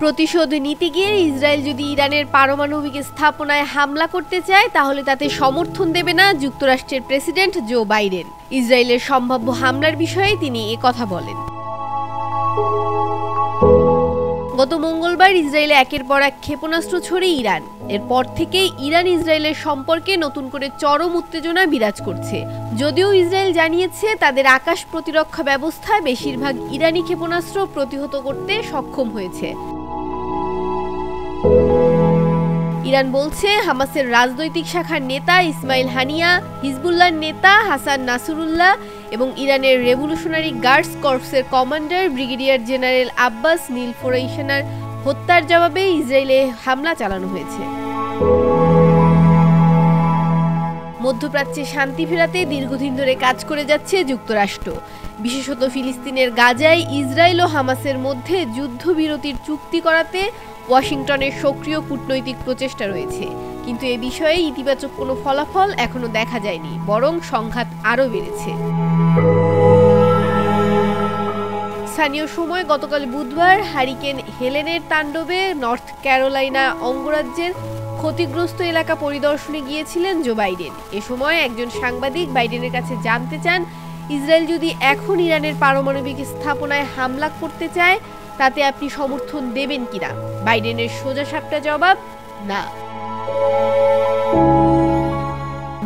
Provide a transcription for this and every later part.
প্রতিশোধ নিতে গিয়ে ইসরায়েল যদি ইরানের পারমাণবিক স্থাপনায় হামলা করতে চায় তাহলে তাতে সমর্থন দেবে না যুক্তরাষ্ট্রের প্রেসিডেন্ট জো বাইডেন। ইসরায়েলের সম্ভাব্য হামলার বিষয়ে তিনি কথা বলেন। গত মঙ্গলবার ইসরায়েলে একের পর এক ক্ষেপণাস্ত্র ছড়ে ইরান। এরপর থেকেই ইরান ইসরায়েলের সম্পর্কে নতুন করে চরম উত্তেজনা বিরাজ করছে। যদিও ইসরায়েল জানিয়েছে তাদের আকাশ প্রতিরক্ষা ব্যবস্থায় বেশিরভাগ ইরানি ক্ষেপণাস্ত্র প্রতিহত করতে সক্ষম হয়েছে। ইরান বলছে হামাসের রাজনৈতিক শাখার নেতা ইসমাইল হানিয়া, হিজবুল্লাহর নেতা হাসান নাসরুল্লাহ এবং ইরানের রেভলিউশনারি গার্ডস কর্পসের কমান্ডার ব্রিগেডিয়ার জেনারেল আব্বাস নীলফোরাইশানার হত্যার জবাবে ইসরায়েলে হামলা চালানো হয়েছে। মধ্যপ্রাচ্যে শান্তি ফেরাতে দীর্ঘদিন ধরে কাজ করে যাচ্ছে যুক্তরাষ্ট্র। বিশেষত ফিলিস্তিনের গাজায় ইসরায়েল ও হামাসের মধ্যে যুদ্ধবিরতির চুক্তি করাতে ওয়াশিংটনের সক্রিয় কূটনৈতিক প্রচেষ্টা রয়েছে, কিন্তু এ বিষয়ে ইতিবাচক কোনো ফলাফল এখনো দেখা যায়নি, বরং সংঘাত আরও বেড়েছে। স্থানীয় সময় গতকাল বুধবার হারিকেন হেলেনের তাণ্ডবে নর্থ ক্যারোলাইনা অঙ্গরাজ্যের ক্ষতিগ্রস্ত এলাকা পরিদর্শনে গিয়েছিলেন জো বাইডেন। এ সময় একজন সাংবাদিক বাইডেনের কাছে জানতে চান, ইসরায়েল যদি এখন ইরানের পারমাণবিক স্থাপনায় হামলা করতে চায় তাতে আপনি সমর্থন দেবেন কিনা। বাইডেনের সোজাসাপটা জবাব, না।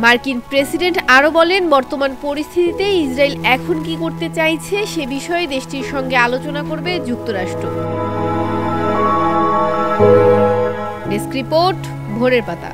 মার্কিন প্রেসিডেন্ট আরও বলেন, বর্তমান পরিস্থিতিতে ইসরায়েল এখন কি করতে চাইছে সে বিষয়ে দেশটির সঙ্গে আলোচনা করবে যুক্তরাষ্ট্র। ডেস্ক রিপোর্ট, ভোরের পাতা।